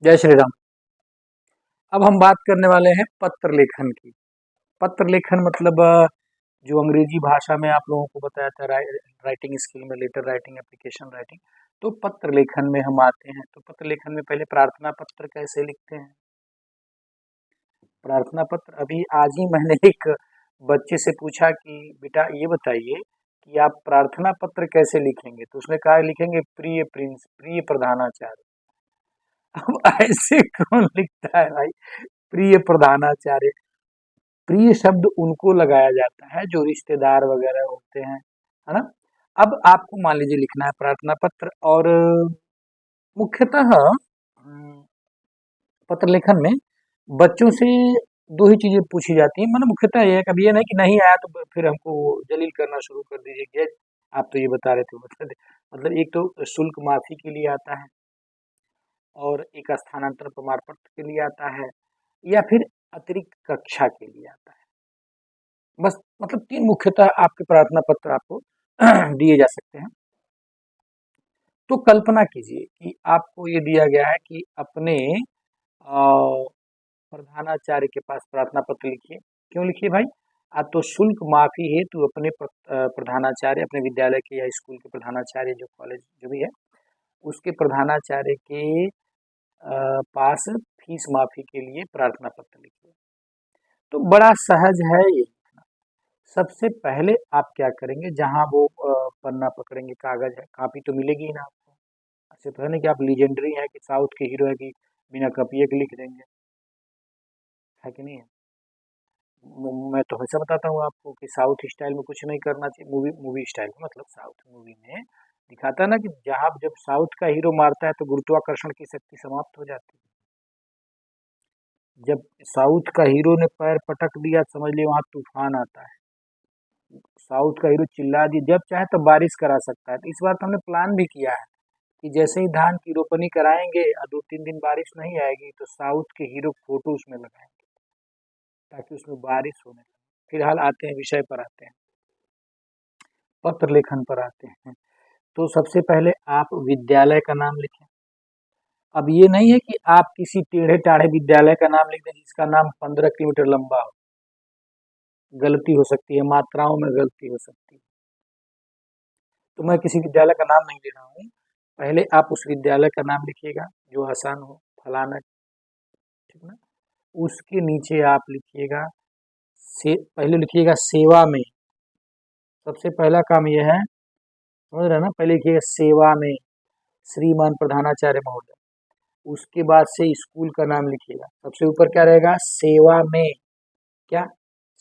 जय श्री राम। अब हम बात करने वाले हैं पत्र लेखन की। पत्र लेखन मतलब जो अंग्रेजी भाषा में आप लोगों को बताया था राइटिंग स्किल में लेटर राइटिंग, एप्लीकेशन राइटिंग। तो पत्र लेखन में हम आते हैं। तो पत्र लेखन में पहले प्रार्थना पत्र कैसे लिखते हैं। प्रार्थना पत्र अभी आज ही मैंने एक बच्चे से पूछा कि बेटा ये बताइए कि आप प्रार्थना पत्र कैसे लिखेंगे, तो उसने कहा लिखेंगे प्रिय प्रिंस, प्रिय प्रधानाचार्य। अब ऐसे कौन लिखता है भाई, प्रिय प्रधानाचार्य। प्रिय शब्द उनको लगाया जाता है जो रिश्तेदार वगैरह होते हैं, है ना। अब आपको मान लीजिए लिखना है प्रार्थना पत्र, और मुख्यतः पत्र लेखन में बच्चों से दो ही चीजें पूछी जाती हैं। मतलब मुख्यतः ये है, कभी ये नहीं कि नहीं आया तो फिर हमको जलील करना शुरू कर दीजिए कि "ये आप तो ये बता रहे थे मतलब एक तो शुल्क माफी के लिए आता है, और एक स्थानांतरण प्रमाण पत्र के लिए आता है, या फिर अतिरिक्त कक्षा के लिए आता है। बस मतलब तीन मुख्यतः आपके प्रार्थना पत्र आपको दिए जा सकते हैं। तो कल्पना कीजिए कि आपको ये दिया गया है कि अपने प्रधानाचार्य के पास प्रार्थना पत्र लिखिए। क्यों लिखिए भाई? तो शुल्क माफी हेतु अपने प्रधानाचार्य, अपने विद्यालय के या स्कूल के प्रधानाचार्य, जो कॉलेज जो भी है उसके प्रधानाचार्य के पास फीस माफी के लिए प्रार्थना पत्र लिखिए। तो बड़ा सहज है ये। सबसे पहले आप क्या करेंगे, जहां वो पन्ना पकड़ेंगे, कागज है, कापी तो मिलेगी ही ना आपको। ऐसे तो है नहीं कि आप लीजेंडरी है कि साउथ के हीरो है कि बिना कापिए के लिख देंगे, है कि नहीं है। मैं तो हमेशा बताता हूँ आपको कि साउथ स्टाइल में कुछ नहीं करना चाहिए। मूवी मूवी स्टाइल में, मतलब साउथ मूवी में दिखाता है ना कि जहाँ जब साउथ का हीरो मारता है तो गुरुत्वाकर्षण की शक्ति समाप्त हो जाती है। जब साउथ का हीरो ने पैर पटक दिया, समझ लिया वहां तूफान आता है। साउथ का हीरो चिल्ला दी, जब चाहे तो बारिश करा सकता है। तो इस बार तो हमने प्लान भी किया है कि जैसे ही धान की रोपनी कराएंगे और 2-3 दिन बारिश नहीं आएगी तो साउथ के हीरो फोटो उसमें लगाएंगे ताकि उसमें बारिश होने लगे। फिलहाल आते हैं विषय पर, आते हैं पत्र लेखन पर आते हैं। तो सबसे पहले आप विद्यालय का नाम लिखें। अब ये नहीं है कि आप किसी टेढ़े टाढ़े विद्यालय का नाम लिख दें जिसका नाम 15 किलोमीटर लंबा हो। गलती हो सकती है, मात्राओं में गलती हो सकती है। तो मैं किसी विद्यालय का नाम नहीं ले रहा हूँ। पहले आप उस विद्यालय का नाम लिखिएगा जो आसान हो, फलाना, ठीक ना। उसके नीचे आप लिखिएगा से, पहले लिखिएगा सेवा में। सबसे पहला काम यह है, समझ रहे हैं ना, पहले लिखिएगा सेवा में श्रीमान प्रधानाचार्य महोदय। उसके बाद से स्कूल का नाम लिखिएगा। सबसे ऊपर क्या रहेगा, सेवा में, क्या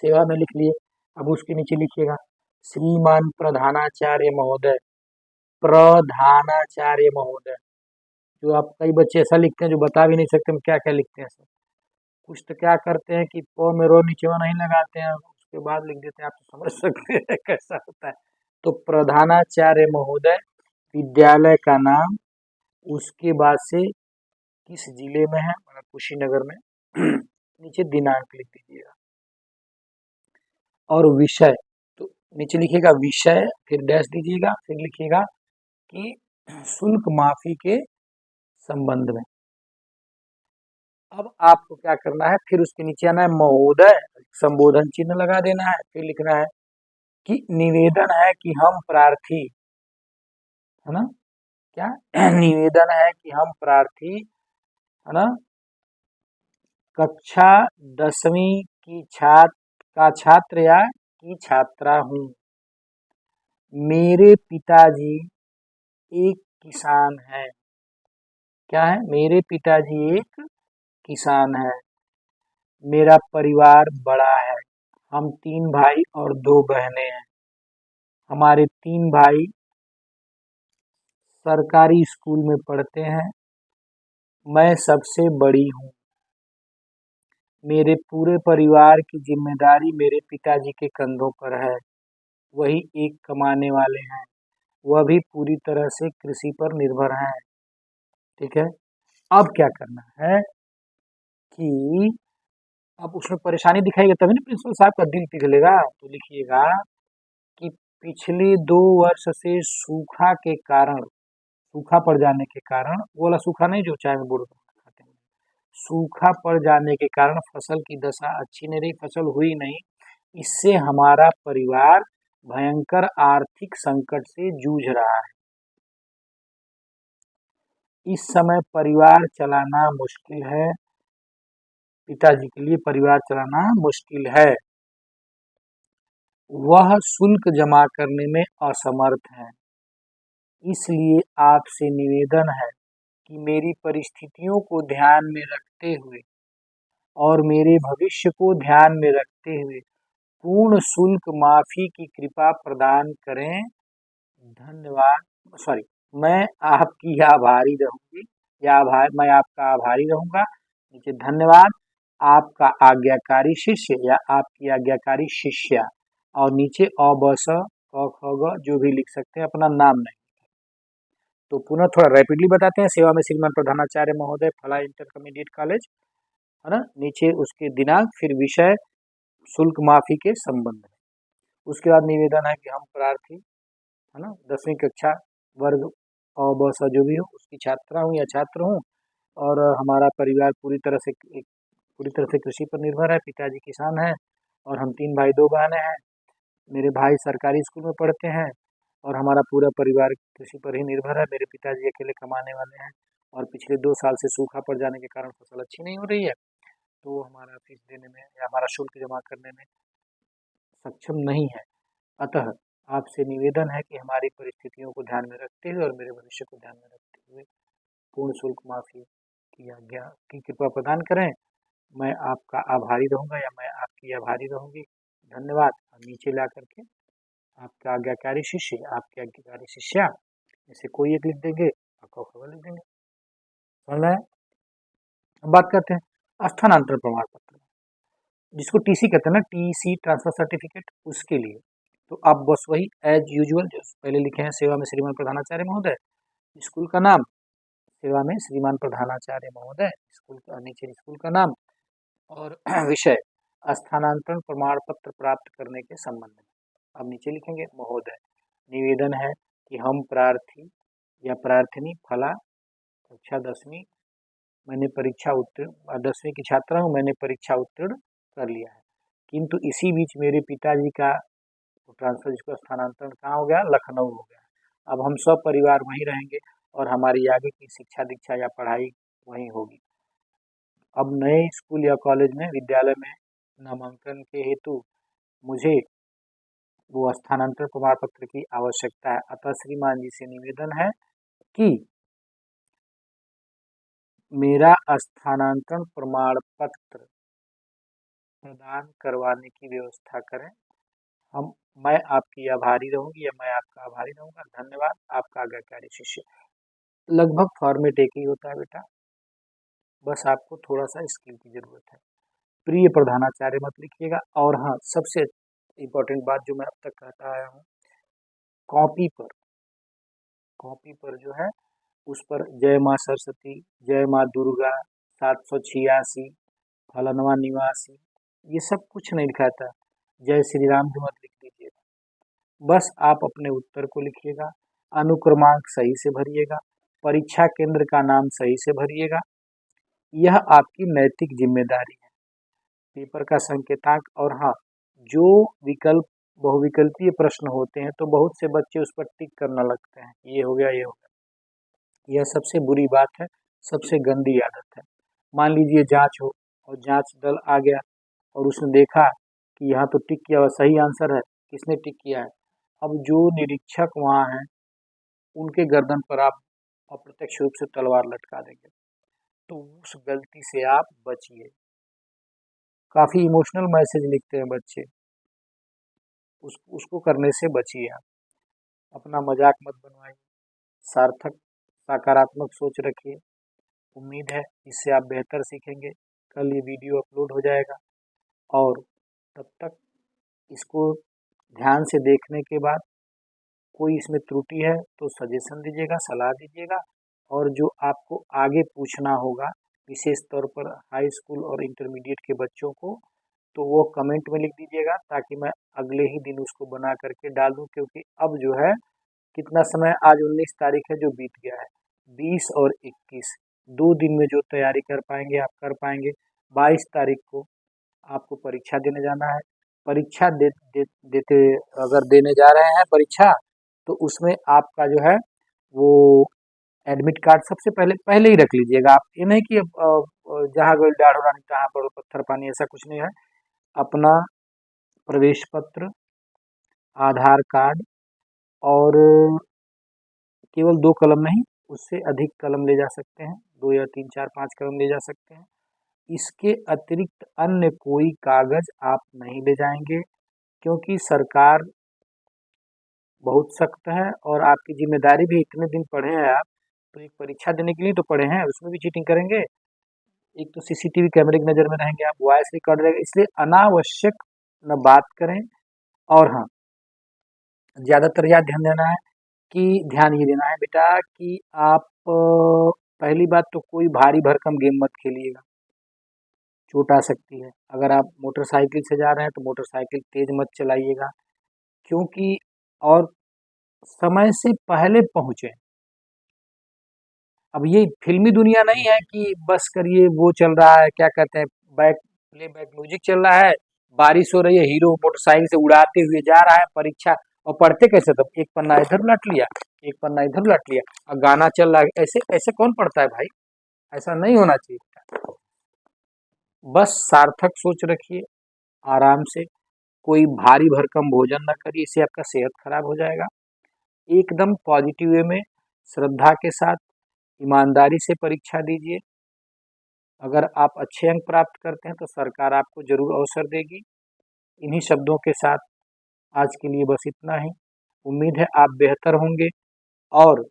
सेवा में लिख लिए। अब उसके नीचे लिखिएगा श्रीमान प्रधानाचार्य महोदय, प्रधानाचार्य महोदय। जो आप कई बच्चे ऐसा लिखते हैं जो बता भी नहीं सकते हम क्या क्या लिखते हैं सब। कुछ तो क्या करते हैं कि प में रो नीचवा नहीं लगाते हैं, उसके बाद लिख देते हैं। आप तो समझ सकते हैं कैसा होता है। तो प्रधानाचार्य महोदय, विद्यालय का नाम, उसके बाद से किस जिले में है, मतलब कुशीनगर में नीचे दिनांक लिख दीजिएगा, और विषय तो नीचे लिखिएगा विषय, फिर डैश दीजिएगा, फिर लिखिएगा कि शुल्क माफी के संबंध में। अब आपको क्या करना है, फिर उसके नीचे आना है महोदय, संबोधन चिन्ह लगा देना है, फिर लिखना है कि निवेदन है कि हम प्रार्थी, है ना, क्या निवेदन है कि हम प्रार्थी, है ना, कक्षा 10वीं की छात्र या की छात्रा हूँ। मेरे पिताजी एक किसान है। क्या है, मेरे पिताजी एक किसान है। मेरा परिवार बड़ा है, हम 3 भाई और 2 बहनें हैं। हमारे 3 भाई सरकारी स्कूल में पढ़ते हैं, मैं सबसे बड़ी हूँ। मेरे पूरे परिवार की जिम्मेदारी मेरे पिताजी के कंधों पर है। वही एक कमाने वाले हैं, वह भी पूरी तरह से कृषि पर निर्भर हैं। ठीक है। अब क्या करना है कि अब उसमें परेशानी दिखाएगा तभी ना प्रिंसिपल साहब का दिल पिघलेगा। तो लिखिएगा कि पिछले 2 वर्ष से सूखा के कारण, सूखा पड़ जाने के कारण, वो वाला सूखा नहीं जो चाय में बुड़ खाते हैं, सूखा पड़ जाने के कारण फसल की दशा अच्छी नहीं रही, फसल हुई नहीं। इससे हमारा परिवार भयंकर आर्थिक संकट से जूझ रहा है। इस समय परिवार चलाना मुश्किल है। पिताजी के लिए परिवार चलाना मुश्किल है। वह शुल्क जमा करने में असमर्थ हैं। इसलिए आपसे निवेदन है कि मेरी परिस्थितियों को ध्यान में रखते हुए और मेरे भविष्य को ध्यान में रखते हुए पूर्ण शुल्क माफी की कृपा प्रदान करें। धन्यवाद। सॉरी, मैं आपकी आभारी रहूंगी या मैं आपका आभारी रहूंगा। नीचे धन्यवाद, आपका आज्ञाकारी शिष्य या आपकी आज्ञाकारी शिष्या, और नीचे अ ब स क ख ग जो भी लिख सकते हैं, अपना नाम नहीं। तो पुनः थोड़ा रैपिडली बताते हैं। सेवा में श्रीमान प्रधानाचार्य महोदय, फला इंटरमीडिएट कॉलेज, है ना। नीचे उसके दिनांक, फिर विषय शुल्क माफी के संबंध में। उसके बाद निवेदन है कि हम प्रार्थी, है ना, 10वीं कक्षा वर्ग अ ब स जो भी हो उसकी छात्रा हूँ या छात्र हूँ, और हमारा परिवार पूरी तरह से कृषि पर निर्भर है। पिताजी किसान हैं और हम 3 भाई 2 बहनें हैं। मेरे भाई सरकारी स्कूल में पढ़ते हैं और हमारा पूरा परिवार कृषि पर ही निर्भर है। मेरे पिताजी अकेले कमाने वाले हैं और पिछले 2 साल से सूखा पड़ जाने के कारण फसल अच्छी नहीं हो रही है, तो हमारा फीस देने में या हमारा शुल्क जमा करने में सक्षम नहीं है। अतः आपसे निवेदन है कि हमारी परिस्थितियों को ध्यान में रखते हुए और मेरे भविष्य को ध्यान में रखते हुए पूर्ण शुल्क माफी की आज्ञा की कृपा प्रदान करें। मैं आपका आभारी रहूंगा या मैं आपकी आभारी रहूंगी। धन्यवाद। नीचे ला करके आपका आज्ञाकारी शिष्य, आपकी आज्ञाकारी शिष्या, जैसे कोई एक लिख देंगे और खबर लिख देंगे। समझ में आया? अब बात करते हैं स्थानांतरण प्रमाण पत्र, जिसको टीसी कहते हैं ना, टीसी ट्रांसफर सर्टिफिकेट, उसके लिए। तो आप बस वही एज यूजुअल जो पहले लिखे हैं, सेवा में श्रीमान प्रधानाचार्य महोदय, स्कूल का नाम सेवा में श्रीमान प्रधानाचार्य महोदय, स्कूल का नीचे स्कूल का नाम, और विषय स्थानांतरण प्रमाण पत्र प्राप्त करने के संबंध में। अब नीचे लिखेंगे महोदय, निवेदन है कि हम प्रार्थी या प्रार्थिनी फला कक्षा 10वीं, मैंने परीक्षा उत्तीर्ण 10वीं की छात्रा हूँ, मैंने परीक्षा उत्तीर्ण कर लिया है, किंतु इसी बीच मेरे पिताजी का ट्रांसफर, जिसको स्थानांतरण कहाँ हो गया, लखनऊ हो गया। अब हम सब परिवार वहीं रहेंगे और हमारी आगे की शिक्षा दीक्षा या पढ़ाई वहीं होगी। अब नए स्कूल या कॉलेज में विद्यालय में नामांकन के हेतु मुझे वो स्थानांतरण प्रमाण पत्र की आवश्यकता है। अतः श्रीमान जी से निवेदन है कि मेरा स्थानांतरण प्रमाण पत्र प्रदान करवाने की व्यवस्था करें। मैं आपकी आभारी रहूंगी या मैं आपका आभारी रहूंगा। धन्यवाद, आपका आज्ञाकारी शिष्य। लगभग फॉर्मेट एक ही होता है बेटा, बस आपको थोड़ा सा स्किल की जरूरत है। प्रिय प्रधानाचार्य मत लिखिएगा। और हाँ, सबसे इम्पोर्टेंट बात जो मैं अब तक कहता आया हूँ, कॉपी पर जो है उस पर जय माँ सरस्वती, जय माँ दुर्गा, 786, फलनवा निवासी, ये सब कुछ नहीं लिखा था। जय श्री राम भी मत लिख दीजिएगा। बस आप अपने उत्तर को लिखिएगा, अनुक्रमांक सही से भरिएगा, परीक्षा केंद्र का नाम सही से भरिएगा। यह आपकी नैतिक जिम्मेदारी है। पेपर का संकेतांक, और हाँ, जो विकल्प बहुविकल्पीय प्रश्न होते हैं तो बहुत से बच्चे उस पर टिक करना लगते हैं, ये हो गया, ये हो गया। यह सबसे बुरी बात है, सबसे गंदी आदत है। मान लीजिए जांच हो और जांच दल आ गया और उसने देखा कि यहाँ तो टिक किया हुआ सही आंसर है, किसने टिक किया है। अब जो निरीक्षक वहाँ हैं उनके गर्दन पर आप अप्रत्यक्ष रूप से तलवार लटका देंगे, तो उस गलती से आप बचिए। काफ़ी इमोशनल मैसेज लिखते हैं बच्चे, उसको करने से बचिए आप। अपना मजाक मत बनवाइए, सार्थक सकारात्मक सोच रखिए। उम्मीद है इससे आप बेहतर सीखेंगे। कल ये वीडियो अपलोड हो जाएगा और तब तक इसको ध्यान से देखने के बाद कोई इसमें त्रुटि है तो सजेशन दीजिएगा, सलाह दीजिएगा। और जो आपको आगे पूछना होगा विशेष तौर पर हाई स्कूल और इंटरमीडिएट के बच्चों को, तो वो कमेंट में लिख दीजिएगा ताकि मैं अगले ही दिन उसको बना करके डाल दूँ। क्योंकि अब जो है कितना समय, आज 19 तारीख है जो बीत गया है, 20 और 21 2 दिन में जो तैयारी कर पाएंगे आप कर पाएंगे। 22 तारीख को आपको परीक्षा देने जाना है। परीक्षा देते अगर देने जा रहे हैं परीक्षा, तो उसमें आपका जो है वो एडमिट कार्ड सबसे पहले पहले ही रख लीजिएगा। आप ये नहीं कि जहाँ गए डाढ़ रानी तहाँ पर पत्थर पानी, ऐसा कुछ नहीं है। अपना प्रवेश पत्र, आधार कार्ड और केवल 2 कलम नहीं, उससे अधिक कलम ले जा सकते हैं, 2 या 3 4 5 कलम ले जा सकते हैं। इसके अतिरिक्त अन्य कोई कागज आप नहीं ले जाएंगे, क्योंकि सरकार बहुत सख्त है और आपकी जिम्मेदारी भी, इतने दिन पढ़े हैं आप, तो एक परीक्षा देने के लिए तो पढ़े हैं, उसमें भी चीटिंग करेंगे। एक तो सीसीटीवी कैमरे की नज़र में रहेंगे आप, वॉइस रिकॉर्ड रहेगा, इसलिए अनावश्यक न बात करें। और हाँ, ज़्यादातर याद ध्यान देना है कि ध्यान ये देना है बेटा कि आप पहली बात तो कोई भारी भरकम गेम मत खेलिएगा, चोट आ सकती है। अगर आप मोटरसाइकिल से जा रहे हैं तो मोटरसाइकिल तेज मत चलाइएगा, क्योंकि और समय से पहले पहुँचे। अब ये फिल्मी दुनिया नहीं है कि बस करिए, वो चल रहा है क्या कहते हैं, प्ले बैक म्यूजिक चल रहा है, बारिश हो रही है, हीरो मोटरसाइकिल से उड़ाते हुए जा रहा है परीक्षा, और पढ़ते कैसे तब, एक पन्ना इधर उलट लिया, एक पन्ना इधर उलट लिया, और गाना चल रहा है, ऐसे ऐसे कौन पढ़ता है भाई? ऐसा नहीं होना चाहिए। बस सार्थक सोच रखिए, आराम से, कोई भारी भरकम भोजन ना करिए, इससे आपका सेहत खराब हो जाएगा। एकदम पॉजिटिव वे में, श्रद्धा के साथ, ईमानदारी से परीक्षा दीजिए। अगर आप अच्छे अंक प्राप्त करते हैं तो सरकार आपको जरूर अवसर देगी। इन्हीं शब्दों के साथ आज के लिए बस इतना ही। उम्मीद है आप बेहतर होंगे। और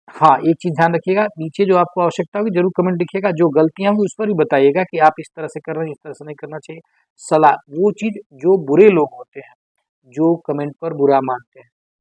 हाँ, एक चीज़ ध्यान रखिएगा, नीचे जो आपको आवश्यकता होगी जरूर कमेंट लिखिएगा, जो गलतियां होंगी उस पर भी बताइएगा कि आप इस तरह से कर रहे हैं, इस तरह से नहीं करना चाहिए। सलाह, वो चीज़ जो बुरे लोग होते हैं, जो कमेंट पर बुरा मानते हैं,